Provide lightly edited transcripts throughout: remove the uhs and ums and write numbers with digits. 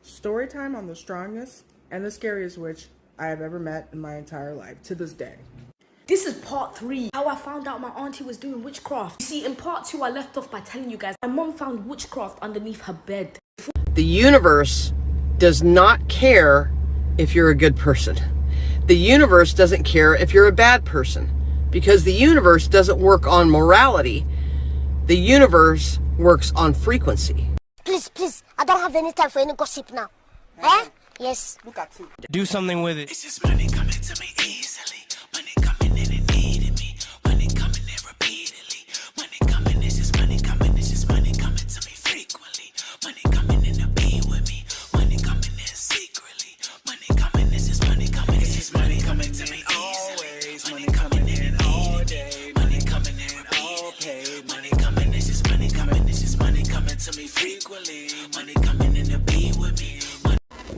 Storytime on the strongest and the scariest witch I have ever met in my entire life, to this day. This is part 3, how I found out my auntie was doing witchcraft. You see, in part 2, I left off by telling you guys my mom found witchcraft underneath her bed. The universe does not care if you're a good person. The universe doesn't care if you're a bad person, because the universe doesn't work on morality. The universe works on frequency. Please, I don't have any time for any gossip now. Eh? Yes. Look at you. Do something with it. It's just money coming to me easily. Money coming in and needing me. Money coming in repeatedly. Money coming, it's just money coming. It's just money coming to me frequently. Money coming in to be with me. Money coming in secretly. Money coming, it's just money coming. It's just money coming to me always. Money coming in all day. Money coming in all paid. Money coming, it's just money coming. It's just money coming to me frequently. Money coming in to be with me.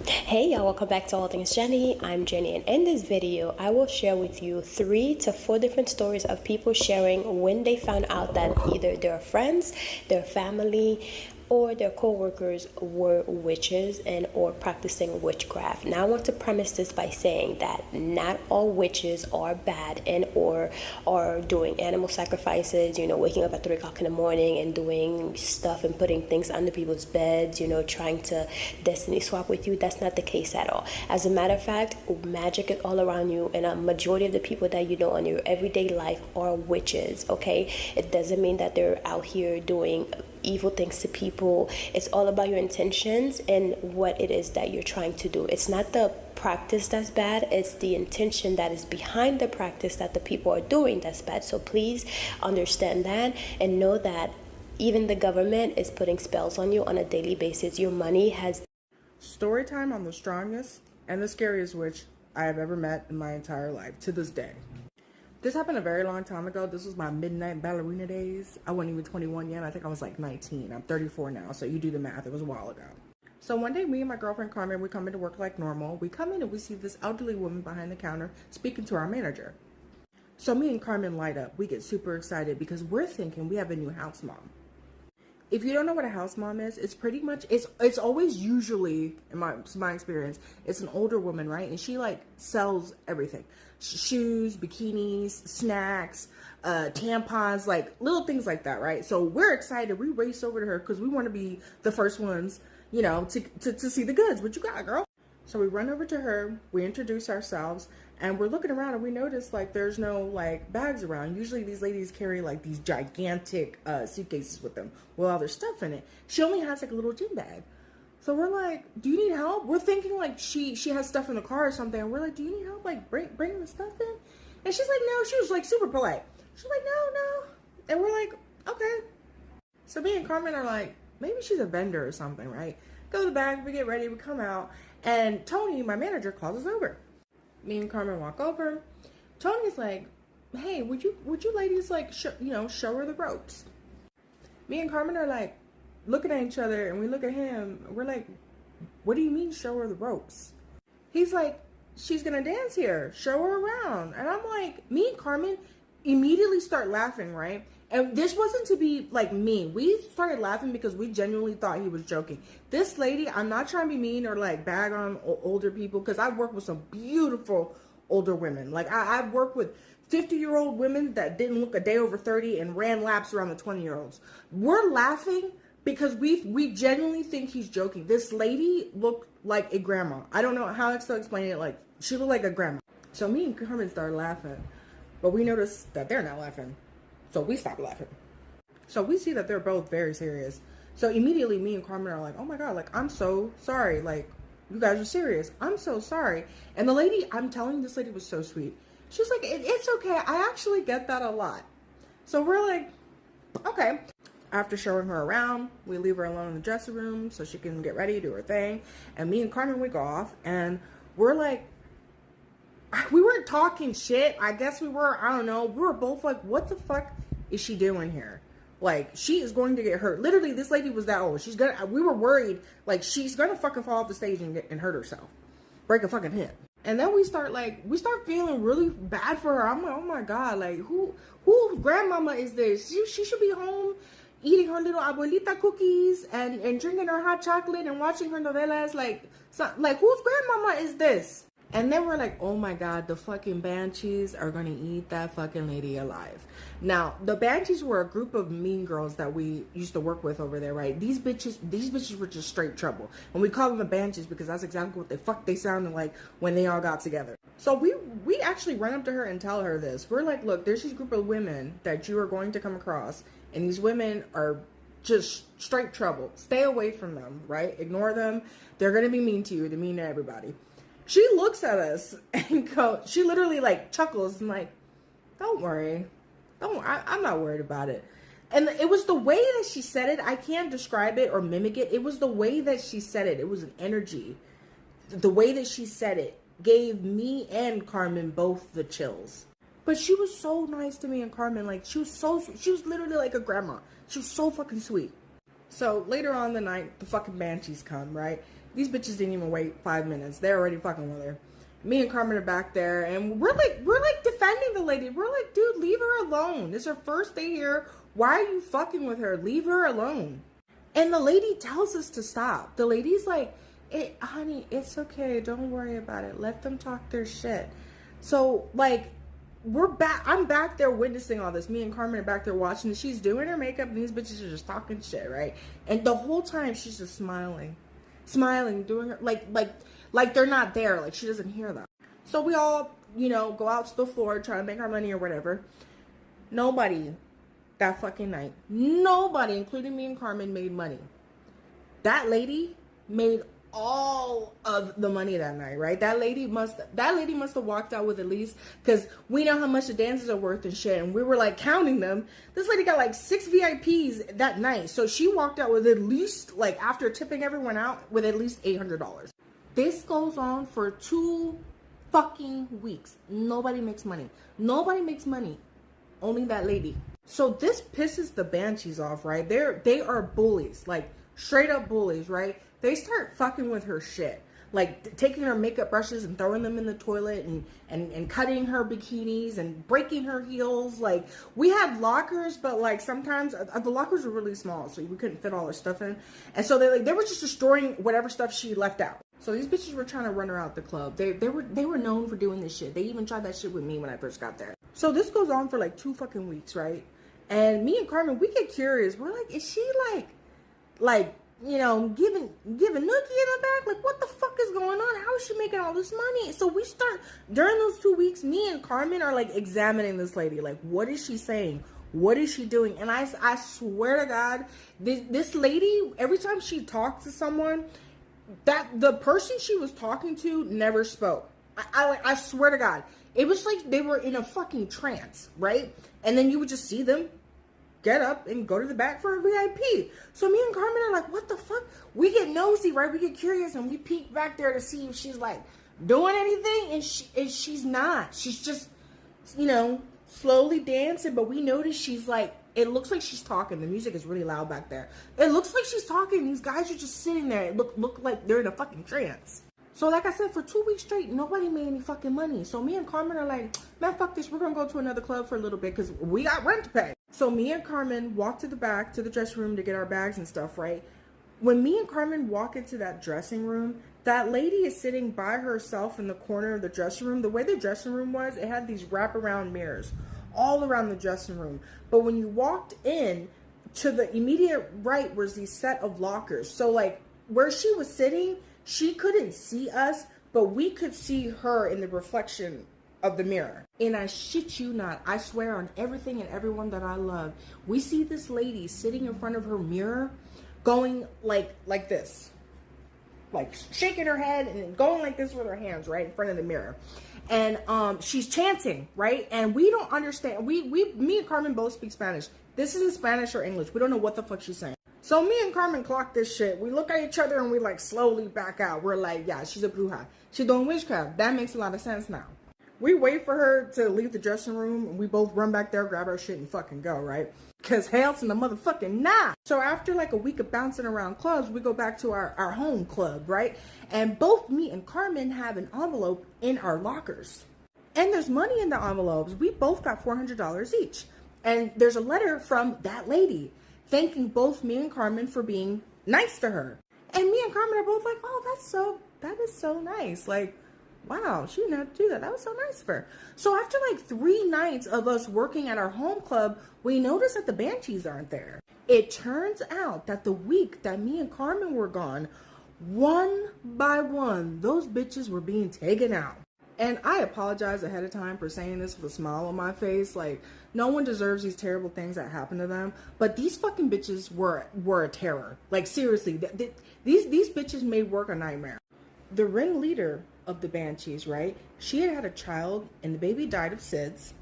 Hey y'all, welcome back to All Things Jenny. I'm Jenny, and in this video I will share with you 3 to 4 different stories of people sharing when they found out that either their friends, their family, or their co-workers were witches and or practicing witchcraft. Now I want to premise this by saying that not all witches are bad and or are doing animal sacrifices, you know, waking up at 3 o'clock in the morning and doing stuff and putting things under people's beds, you know, trying to destiny swap with you. That's not the case at all. As a matter of fact, magic is all around you, and a majority of the people that you know in your everyday life are witches, okay? It doesn't mean that they're out here doing evil things to people. It's all about your intentions and what it is that you're trying to do. It's not the practice that's bad, it's the intention that is behind the practice that the people are doing that's bad. So please understand that and know that even the government is putting spells on you on a daily basis. Your money has... Storytime on the strongest and the scariest witch I have ever met in my entire life, to this day. This happened a very long time ago. This was my midnight ballerina days. I wasn't even 21 yet. I think I was like 19. I'm 34 now, so you do the math. It was a while ago. So one day, me and my girlfriend Carmen, we come into work like normal. We come in and we see this elderly woman behind the counter speaking to our manager. So me and Carmen light up. We get super excited because we're thinking we have a new house mom. If you don't know what a house mom is, it's pretty much, it's always usually, in my experience, it's an older woman, right? And she like sells everything. Shoes, bikinis, snacks, tampons, like little things like that, right? So we're excited. We race over to her because we want to be the first ones, you know, to see the goods. What you got, girl? So we run over to her, we introduce ourselves, and we're looking around and we notice like there's no like bags around. Usually these ladies carry like these gigantic suitcases with them with all their stuff in it. She only has like a little gym bag. So we're like, do you need help? We're thinking like she has stuff in the car or something. And we're like, do you need help like bringing the stuff in? And she's like, no. She was like super polite. She's like, no. And we're like, okay. So me and Carmen are like, maybe she's a vendor or something, right? Go to the back, we get ready, we come out, and Tony, my manager, calls us over. Me and Carmen walk over. Tony's like, hey, would you ladies like show her the ropes? Me and Carmen are like looking at each other, and we look at him. We're like, what do you mean show her the ropes? He's like, she's gonna dance here, show her around. And I'm like, me and Carmen immediately start laughing, right? And this wasn't to be like mean. We started laughing because we genuinely thought he was joking. This lady, I'm not trying to be mean or like bag on older people, because I've worked with some beautiful older women. Like I've worked with 50-year-old women that didn't look a day over 30 and ran laps around the 20-year-olds. We're laughing because we genuinely think he's joking. This lady looked like a grandma. I don't know how else to explain it. Like, she looked like a grandma. So me and Carmen started laughing, but we noticed that they're not laughing. So we stopped laughing. So we see that they're both very serious. So immediately me and Carmen are like, oh my God, like, I'm so sorry. Like, you guys are serious. I'm so sorry. And the lady, I'm telling you, this lady was so sweet. She's like, it's okay. I actually get that a lot. So we're like, okay. After showing her around, we leave her alone in the dressing room so she can get ready, do her thing. And me and Carmen, we go off, and we're like, we weren't talking shit. I guess we were, I don't know. We were both like, what the fuck is she doing here? Like, she is going to get hurt. Literally, this lady was that old. We were worried, like, she's gonna fucking fall off the stage and hurt herself. Break a fucking hip. And then we start feeling really bad for her. I'm like, oh my God, like, whose grandmama is this? She should be home, eating her little abuelita cookies and drinking her hot chocolate and watching her novelas. Like whose grandmama is this? And then we're like, oh my God, the fucking banshees are gonna eat that fucking lady alive. Now, the banshees were a group of mean girls that we used to work with over there, right? These bitches were just straight trouble. And we call them the banshees because that's exactly what they sounded like when they all got together. So we actually run up to her and tell her this. We're like, look, there's this group of women that you are going to come across, and these women are just straight trouble. Stay away from them, right? Ignore them. They're gonna be mean to you. They're mean to everybody. She looks at us and she literally like chuckles and like, don't worry. I'm not worried about it. And it was the way that she said it. I can't describe it or mimic it. It was the way that she said it. It was an energy. The way that she said it gave me and Carmen both the chills. But she was so nice to me and Carmen. Like, she was literally like a grandma. She was so fucking sweet. So later on the night, the fucking banshees come, right? These bitches didn't even wait 5 minutes. They're already fucking with her. Me and Carmen are back there, and we're like defending the lady. We're like, dude, leave her alone. It's her first day here. Why are you fucking with her? Leave her alone. And the lady tells us to stop. The lady's like, honey, it's okay. Don't worry about it. Let them talk their shit. So like, we're back. I'm back there witnessing all this. Me and Carmen are back there watching. She's doing her makeup, and these bitches are just talking shit, right? And the whole time she's just smiling, doing her like they're not there, like she doesn't hear them. So we all, go out to the floor, try to make our money or whatever. Nobody that fucking night, nobody, including me and Carmen, made money. That lady made all of the money that night, right? That lady must have walked out with at least, because we know how much the dances are worth and shit, and we were like counting them. This lady got like 6 VIPs that night, so she walked out with at least, like, after tipping everyone out, with at least $800. This goes on for 2 fucking weeks. Nobody makes money. Only that lady. So this pisses the banshees off, right? They are bullies, like straight up bullies, right? They start fucking with her shit, like taking her makeup brushes and throwing them in the toilet and cutting her bikinis and breaking her heels. Like, we had lockers, but like sometimes the lockers were really small, so we couldn't fit all her stuff in. And so they were just destroying whatever stuff she left out. So these bitches were trying to run her out the club. They were known for doing this shit. They even tried that shit with me when I first got there. So this goes on for like 2 fucking weeks, right? And me and Carmen, we get curious. We're like, is she like giving Nookie in the back? Like, what the fuck is going on? How is she making all this money? So we start, during those 2 weeks, me and Carmen are like examining this lady. Like, what is she saying? What is she doing? And I swear to God, this lady, every time she talked to someone, that the person she was talking to never spoke. I swear to God, it was like they were in a fucking trance, right? And then you would just see them get up and go to the back for a VIP. So me and Carmen are like, what the fuck? We get nosy, right? We get curious, and we peek back there to see if she's like doing anything, and she's not. She's just, slowly dancing, but we notice she's like, it looks like she's talking. The music is really loud back there. It looks like she's talking. These guys are just sitting there. It look like they're in a fucking trance. So like I said, for 2 weeks straight, nobody made any fucking money. So me and Carmen are like, man, fuck this. We're going to go to another club for a little bit because we got rent to pay. So me and Carmen walk to the back, to the dressing room to get our bags and stuff, right? When me and Carmen walk into that dressing room, that lady is sitting by herself in the corner of the dressing room. The way the dressing room was, it had these wraparound mirrors all around the dressing room. But when you walked in, to the immediate right was these set of lockers. So like where she was sitting, she couldn't see us, but we could see her in the reflection of the mirror. And I shit you not, I swear on everything and everyone that I love, we see this lady sitting in front of her mirror going like this, like shaking her head and going like this with her hands right in front of the mirror. And she's chanting, right? And we don't understand. Me and Carmen both speak Spanish. This isn't Spanish or English. We don't know what the fuck she's saying. So me and Carmen clock this shit. We look at each other and we like slowly back out. We're like, yeah, she's a bruja. She's doing witchcraft. That makes a lot of sense now. We wait for her to leave the dressing room, and we both run back there, grab our shit, and fucking go, right? Because hell's in the motherfucking nah. So after like a week of bouncing around clubs, we go back to our home club, right? And both me and Carmen have an envelope in our lockers. And there's money in the envelopes. We both got $400 each. And there's a letter from that lady thanking both me and Carmen for being nice to her. And me and Carmen are both like, oh, that is so nice. Like, wow, she didn't have to do that. That was so nice of her. So after like 3 nights of us working at our home club, we noticed that the banshees aren't there. It turns out that the week that me and Carmen were gone, one by one, those bitches were being taken out. And I apologize ahead of time for saying this with a smile on my face. Like, no one deserves these terrible things that happen to them. But these fucking bitches were a terror. Like, seriously, these bitches made work a nightmare. The ringleader of the banshees, right? She had a child and the baby died of SIDS.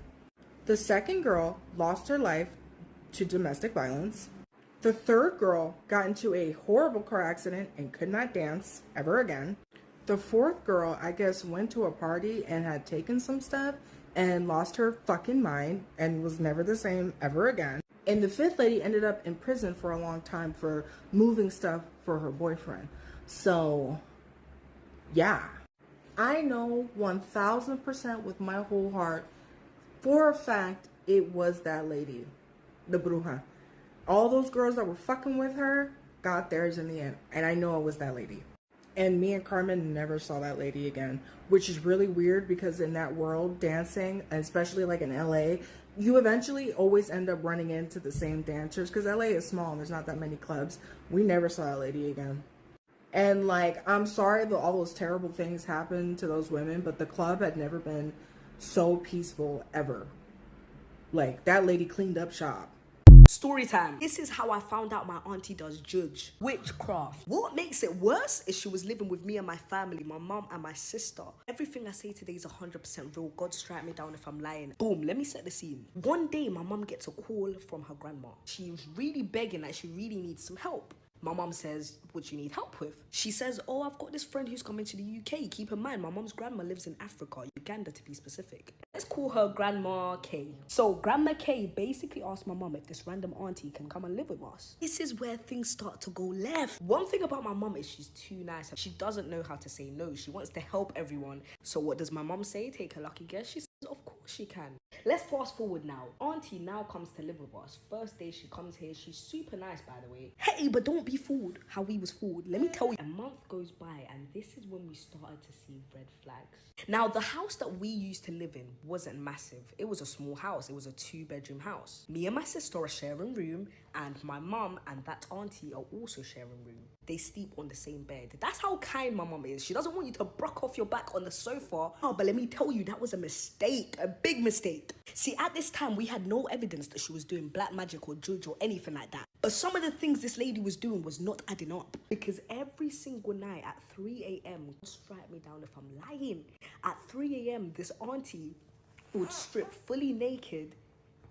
The second girl lost her life to domestic violence. The third girl got into a horrible car accident and could not dance ever again. The fourth girl, I guess, went to a party and had taken some stuff and lost her fucking mind and was never the same ever again. And the fifth lady ended up in prison for a long time for moving stuff for her boyfriend. So, yeah. I know 1000% with my whole heart, for a fact, it was that lady, the bruja. All those girls that were fucking with her got theirs in the end. And I know it was that lady. And me and Carmen never saw that lady again, which is really weird because in that world, dancing, especially like in LA, you eventually always end up running into the same dancers because LA is small and there's not that many clubs. We never saw that lady again. And like, I'm sorry that all those terrible things happened to those women, but the club had never been so peaceful ever. Like, that lady cleaned up shop. Storytime. This is how I found out my auntie does judge. Witchcraft. What makes it worse is she was living with me and my family, my mom and my sister. Everything I say today is 100% real. God strike me down if I'm lying. Boom, let me set the scene. One day, my mom gets a call from her grandma. She's really begging that she really needs some help. My mom says, what do you need help with? She says, oh, I've got this friend who's coming to the UK. Keep in mind, my mom's grandma lives in Africa, Uganda to be specific. Let's call her Grandma K. So Grandma K basically asked my mom if this random auntie can come and live with us. This is where things start to go left. One thing about my mom is she's too nice. She doesn't know how to say no. She wants to help everyone. So what does my mom say? Take a lucky guess. She says, of course she can. Let's fast forward now. Auntie now comes to live with us. First day she comes here. She's super nice, by the way. Hey, but don't be fooled how we was fooled. Let me tell you. A month goes by and this is when we started to see red flags. Now, the house that we used to live in wasn't massive. It was a small house. It was a 2-bedroom house. Me and my sister are sharing room and my mom and that auntie are also sharing room. They sleep on the same bed. That's how kind my mom is. She doesn't want you to broke off your back on the sofa. Oh, but let me tell you, that was a mistake. A big mistake. See, at this time, we had no evidence that she was doing black magic or judge or anything like that. But some of the things this lady was doing was not adding up. Because every single night at 3 a.m., strike me down if I'm lying. At 3 a.m., this auntie would strip fully naked,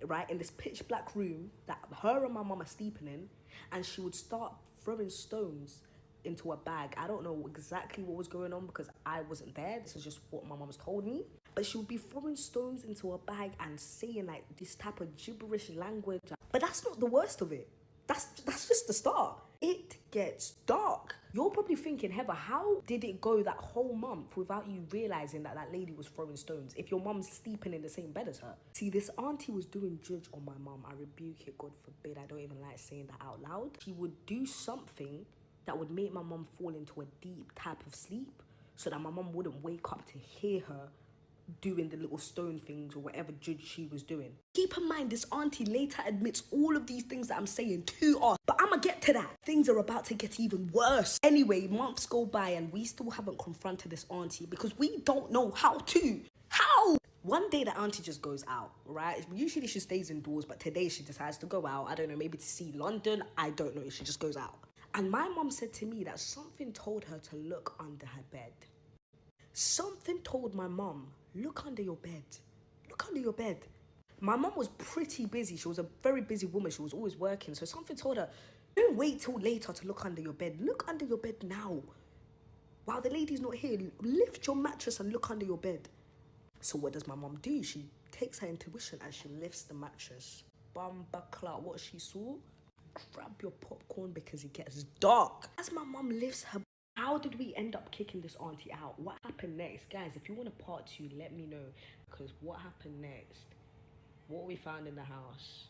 right, in this pitch black room that her and my mom are sleeping in. And she would start throwing stones into a bag. I don't know exactly what was going on because I wasn't there. This is just what my mom's told me. But she would be throwing stones into a bag and saying like this type of gibberish language. But that's not the worst of it. That's just the start. It gets dark. You're probably thinking, Heather, how did it go that whole month without you realizing that that lady was throwing stones if your mom's sleeping in the same bed as her? See, this auntie was doing judge on my mom. I rebuke it, God forbid. I don't even like saying that out loud. She would do something that would make my mom fall into a deep type of sleep so that my mom wouldn't wake up to hear her doing the little stone things or whatever judge she was doing. Keep in mind, this auntie later admits all of these things that I'm saying to us. But I'ma get to that. Things are about to get even worse. Anyway, months go by and we still haven't confronted this auntie because we don't know how to. How? One day the auntie just goes out, right? Usually she stays indoors, but today she decides to go out. I don't know, maybe to see London. I don't know. She just goes out. And my mom said to me that something told her to look under her bed. Something told my mom, look under your bed. Look under your bed. My mom was pretty busy. She was a very busy woman. She was always working. So something told her, don't wait till later to look under your bed. Look under your bed now. While the lady's not here, lift your mattress and look under your bed. So what does my mom do? She takes her intuition and she lifts the mattress. Bumba clout. What she saw? Grab your popcorn because it gets dark. As my mom lifts her, how did we end up kicking this auntie out? What happened next? Guys, if you want a part 2, let me know. Because what happened next? What we found in the house?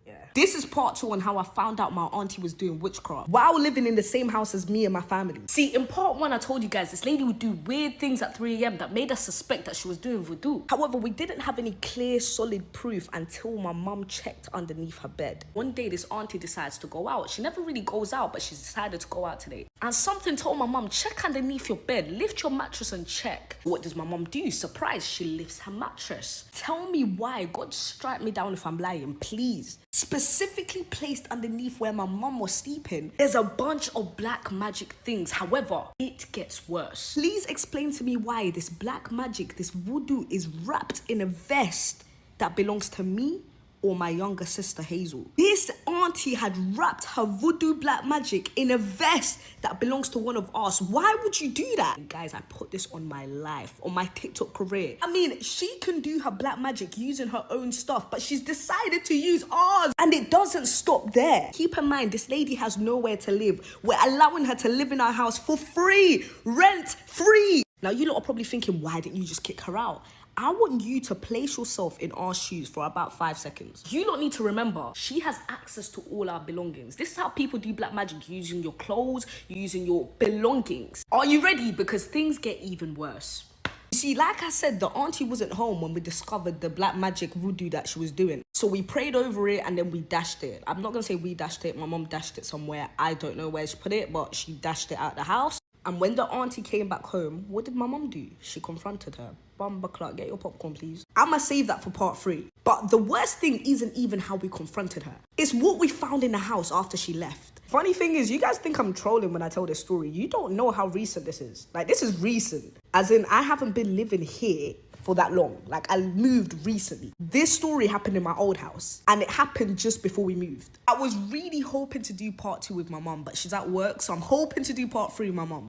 Yeah. This is part 2 on how I found out my auntie was doing witchcraft while living in the same house as me and my family. See, in part 1, I told you guys this lady would do weird things at 3 a.m. that made us suspect that she was doing voodoo. However, we didn't have any clear, solid proof until my mum checked underneath her bed. One day, this auntie decides to go out. She never really goes out, but she decided to go out today. And something told my mum, check underneath your bed, lift your mattress and check. What does my mum do? Surprise, she lifts her mattress. Tell me why. God, strike me down if I'm lying, please. Specifically placed underneath where my mum was sleeping, there's a bunch of black magic things. However, it gets worse. Please explain to me why this black magic, this voodoo, is wrapped in a vest that belongs to me or my younger sister Hazel. This auntie had wrapped her voodoo black magic in a vest that belongs to one of us. Why would you do that? And guys, I put this on my life, on my TikTok career. I mean, she can do her black magic using her own stuff, but she's decided to use ours. And it doesn't stop there. Keep in mind, this lady has nowhere to live. We're allowing her to live in our house for free, rent free. Now, you lot are probably thinking, why didn't you just kick her out? I want you to place yourself in our shoes for about 5 seconds. You don't need to remember, she has access to all our belongings. This is how people do black magic, using your clothes, using your belongings. Are you ready? Because things get even worse. You see, like I said, the auntie wasn't home when we discovered the black magic voodoo that she was doing. So we prayed over it and then we dashed it. I'm not going to say we dashed it. My mom dashed it somewhere. I don't know where she put it, but she dashed it out the house. And when the auntie came back home, what did my mom do? She confronted her. Bumba Clark, get your popcorn, please. I'ma save that for part 3. But the worst thing isn't even how we confronted her. It's what we found in the house after she left. Funny thing is, you guys think I'm trolling when I tell this story. You don't know how recent this is. Like, this is recent. As in, I haven't been living here for that long. Like, I moved recently. This story happened in my old house. And it happened just before we moved. I was really hoping to do part 2 with my mom, but she's at work. So I'm hoping to do part 3 with my mom.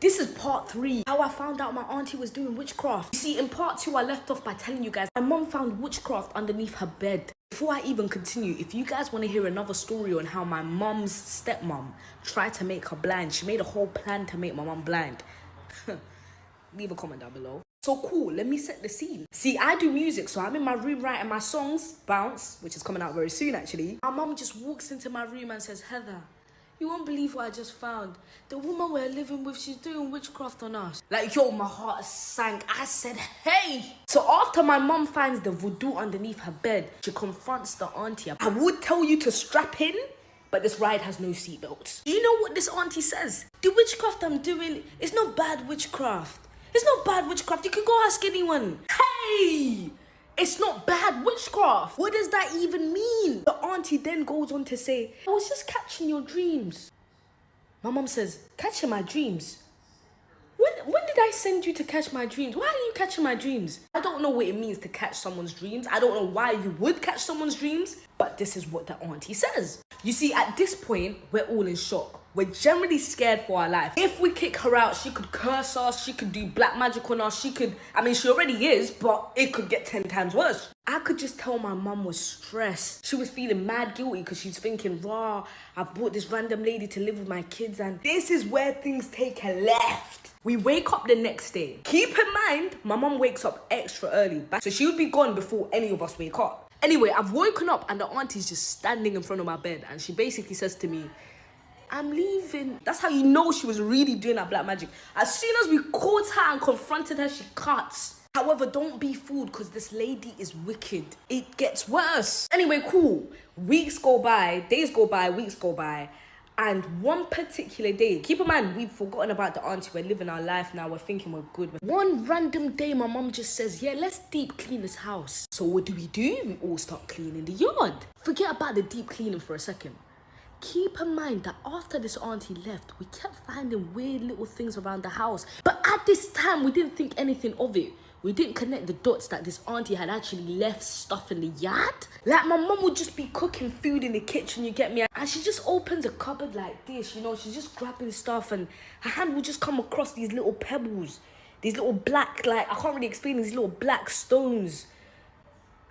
This is part 3, how I found out my auntie was doing witchcraft. You see, in part 2, I left off by telling you guys my mom found witchcraft underneath her bed. Before I even continue, if you guys want to hear another story on how my mom's stepmom tried to make her blind, she made a whole plan to make my mom blind, leave a comment down below. So cool, let me set the scene. See, I do music, so I'm in my room writing my songs, Bounce, which is coming out very soon actually. My mom just walks into my room and says, Heather, you won't believe what I just found. The woman we're living with, she's doing witchcraft on us. Like, yo, my heart sank. I said, hey. So after my mom finds the voodoo underneath her bed, she confronts the auntie. I would tell you to strap in, but this ride has no seatbelts. Do you know what this auntie says? The witchcraft I'm doing is not bad witchcraft. It's not bad witchcraft. You can go ask anyone. Hey! It's not bad witchcraft. What does that even mean? The auntie then goes on to say, I was just catching your dreams. My mom says, catching my dreams? When did I send you to catch my dreams? Why are you catching my dreams? I don't know what it means to catch someone's dreams. I don't know why you would catch someone's dreams, but this is what the auntie says. You see, at this point, we're all in shock. We're generally scared for our life. If we kick her out, she could curse us, she could do black magic on us, she already is, but it could get 10 times worse. I could just tell my mum was stressed. She was feeling mad guilty because she's thinking, raw, I've brought this random lady to live with my kids and this is where things take a left. We wake up the next day. Keep in mind, my mum wakes up extra early, so she would be gone before any of us wake up. Anyway, I've woken up and the auntie's just standing in front of my bed and she basically says to me, I'm leaving. That's how you know she was really doing that black magic. As soon as we caught her and confronted her, she cuts. However, don't be fooled because this lady is wicked. It gets worse. Anyway, cool. Weeks go by, days go by, weeks go by. And one particular day, keep in mind, we've forgotten about the auntie. We're living our life now. We're thinking we're good. One random day, my mom just says, yeah, let's deep clean this house. So what do? We all start cleaning the yard. Forget about the deep cleaning for a second. Keep in mind that after this auntie left, we kept finding weird little things around the house. But at this time, we didn't think anything of it. We didn't connect the dots that this auntie had actually left stuff in the yard. Like, my mom would just be cooking food in the kitchen, you get me? And she just opens a cupboard like this, you know? She's just grabbing stuff and her hand would just come across these little pebbles. These little black, like, I can't really explain, these little black stones.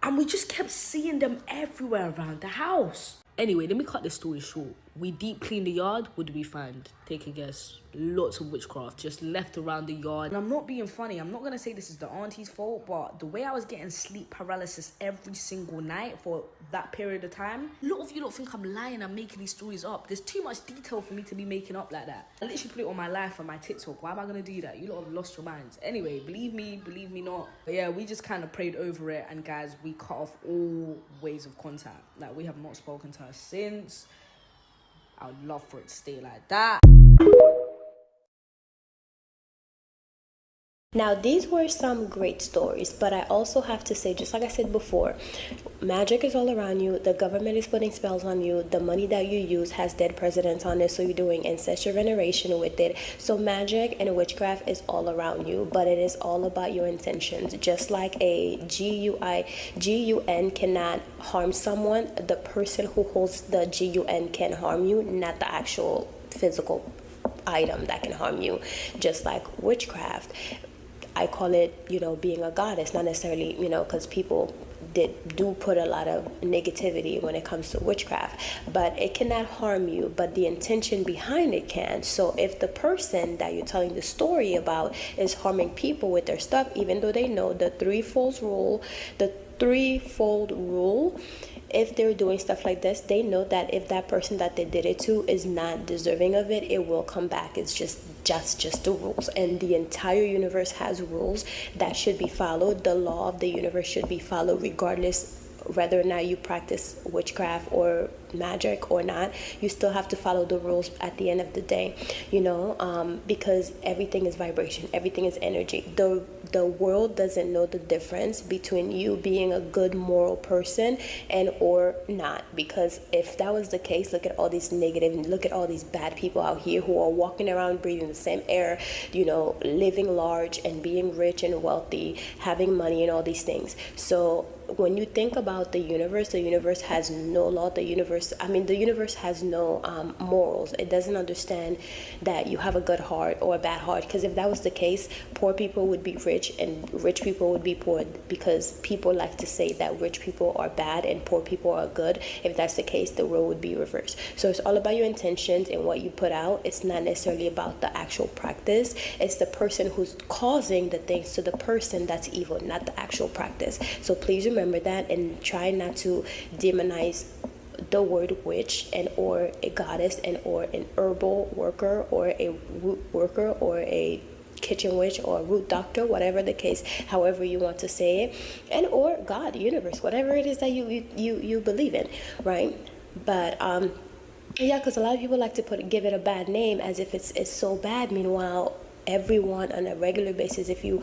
And we just kept seeing them everywhere around the house. Anyway, let me cut this story short. We deep clean the yard, what do we find? Take a guess. Lots of witchcraft just left around the yard. And I'm not being funny. I'm not going to say this is the auntie's fault, but the way I was getting sleep paralysis every single night for that period of time, a lot of you don't think I'm lying and making these stories up. There's too much detail for me to be making up like that. I literally put it on my life and my TikTok. Why am I going to do that? You lot have lost your minds. Anyway, believe me not. But yeah, we just kind of prayed over it. And guys, we cut off all ways of contact. Like, we have not spoken to her since. I would love for it to stay like that. Now, these were some great stories, but I also have to say, just like I said before, magic is all around you. The government is putting spells on you. The money that you use has dead presidents on it, so you're doing ancestral veneration with it. So magic and witchcraft is all around you, but it is all about your intentions. Just like a GUN cannot harm someone, the person who holds the GUN can harm you, not the actual physical item that can harm you. Just like witchcraft, I call it, being a goddess, not necessarily, because people do put a lot of negativity when it comes to witchcraft, but it cannot harm you, but the intention behind it can. So if the person that you're telling the story about is harming people with their stuff, even though they know the threefold rule, if they're doing stuff like this, they know that if that person that they did it to is not deserving of it, it will come back. It's just the rules, and the entire universe has rules that should be followed. The law of the universe should be followed regardless whether or not you practice witchcraft or magic or not. You still have to follow the rules at the end of the day, because everything is vibration, everything is energy. The world doesn't know the difference between you being a good moral person and or not, because if that was the case, look at all these negative, look at all these bad people out here who are walking around breathing the same air, living large and being rich and wealthy, having money and all these things. So when you think about the universe has no law. The universe has no morals. It doesn't understand that you have a good heart or a bad heart, because if that was the case, poor people would be rich and rich people would be poor, because people like to say that rich people are bad and poor people are good. If that's the case, the world would be reversed. So it's all about your intentions and what you put out. It's not necessarily about the actual practice. It's the person who's causing the things to the person that's evil, not the actual practice. So please remember that, and try not to demonize the word witch and or a goddess and or an herbal worker or a root worker or a kitchen witch or a root doctor, whatever the case, however you want to say it, and or God, universe, whatever it is that you believe in, right? But yeah, because a lot of people like to give it a bad name as if it's so bad. Meanwhile, everyone on a regular basis, if you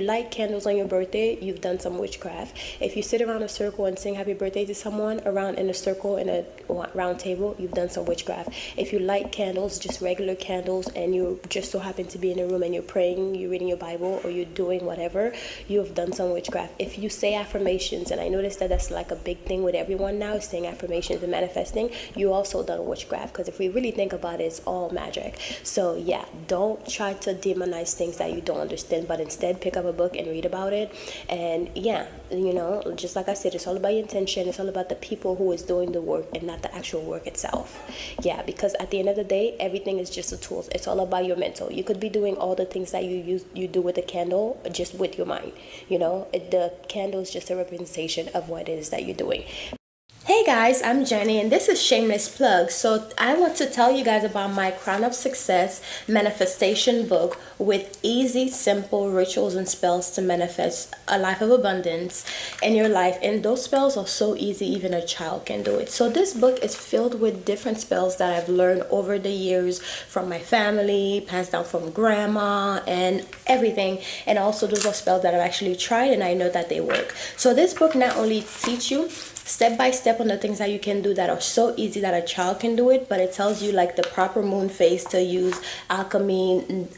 light candles on your birthday, you've done some witchcraft. If you sit around a circle and sing happy birthday to someone around in a circle in a round table, you've done some witchcraft. If you light candles, just regular candles, and you just so happen to be in a room and you're praying, you're reading your Bible, or you're doing whatever, you have done some witchcraft. If you say affirmations, and I noticed that that's like a big thing with everyone now, is saying affirmations and manifesting, you also done witchcraft, because if we really think about it, it's all magic. So yeah, don't try to demonize things that you don't understand, but instead pick up a book and read about it. And yeah, just like I said, it's all about your intention. It's all about the people who is doing the work and not the actual work itself. Yeah, because at the end of the day, everything is just a tool. It's all about your mental. You could be doing all the things that you do with a candle just with your mind. The candle is just a representation of what it is that you're doing. Hey guys, I'm Jenny and this is Shameless Plug. So I want to tell you guys about my Crown of Success manifestation book with easy, simple rituals and spells to manifest a life of abundance in your life. And those spells are so easy, even a child can do it. So this book is filled with different spells that I've learned over the years from my family, passed down from grandma and everything. And also those are spells that I've actually tried and I know that they work. So this book not only teaches you step by step on the things that you can do that are so easy that a child can do it, but it tells you like the proper moon phase to use alchemy,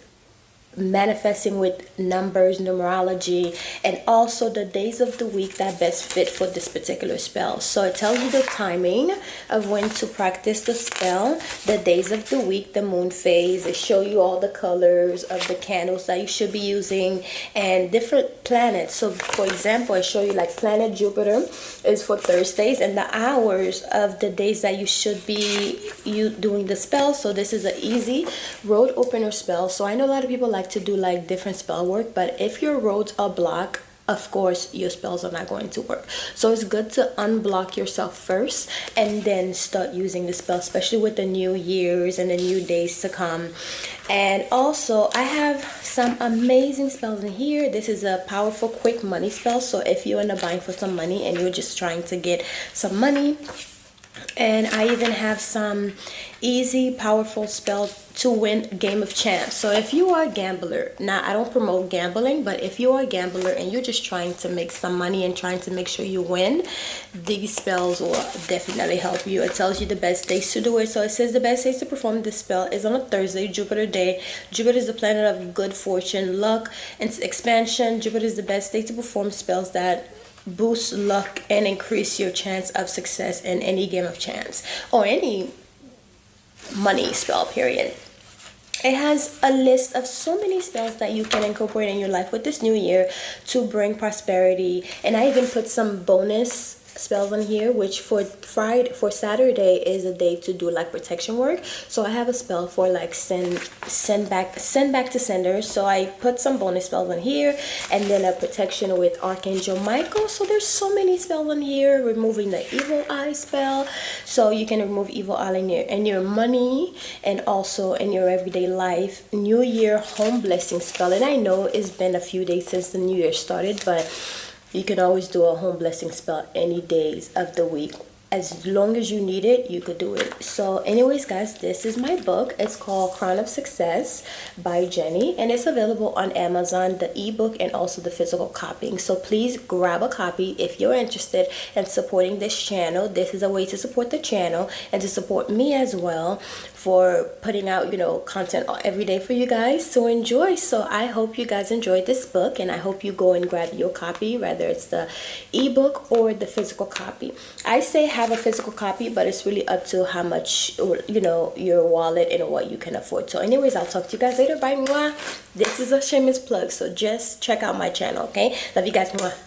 manifesting with numbers, numerology, and also the days of the week that best fit for this particular spell. So it tells you the timing of when to practice the spell, the days of the week, the moon phase. It show you all the colors of the candles that you should be using and different planets. So for example, I show you like planet Jupiter is for Thursdays and the hours of the days that you should be doing the spell. So this is an easy road opener spell. So I know a lot of people like to do like different spell work, but if your roads are blocked, of course your spells are not going to work. So it's good to unblock yourself first and then start using the spell, especially with the new years and the new days to come. And also I have some amazing spells in here. This is a powerful quick money spell. So if you're in a bind for some money and you're just trying to get some money, and I even have some easy powerful spell to win game of chance. So if you are a gambler, now I don't promote gambling, but if you are a gambler and you're just trying to make some money and trying to make sure you win, these spells will definitely help you. It tells you the best days to do it. So it says the best days to perform this spell is on a Thursday, Jupiter day. Jupiter is the planet of good fortune, luck, and expansion. Jupiter is the best day to perform spells that boost luck and increase your chance of success in any game of chance or any money spell, period. It has a list of so many spells that you can incorporate in your life with this new year to bring prosperity. And I even put some bonus spells on here, which for Saturday is a day to do like protection work. So I have a spell for like send back to senders. So I put some bonus spells on here, and then a protection with Archangel Michael. So there's so many spells on here. Removing the evil eye spell, so you can remove evil eye in your money and also in your everyday life. New Year home blessing spell, and I know it's been a few days since the new year started, but you can always do a home blessing spell any days of the week. As long as you need it, you could do it. So anyways, guys, this is my book. It's called Crown of Success by Jenny, and it's available on Amazon, the ebook and also the physical copying. So please grab a copy if you're interested in supporting this channel. This is a way to support the channel and to support me as well for putting out, content every day for you guys to enjoy. So I hope you guys enjoyed this book, and I hope you go and grab your copy, whether it's the ebook or the physical copy. I say have a physical copy, but it's really up to how much your wallet and what you can afford. So anyways, I'll talk to you guys later. Bye. Mwah. This is a shameless plug, so just check out my channel. Okay, love you guys. Mwah.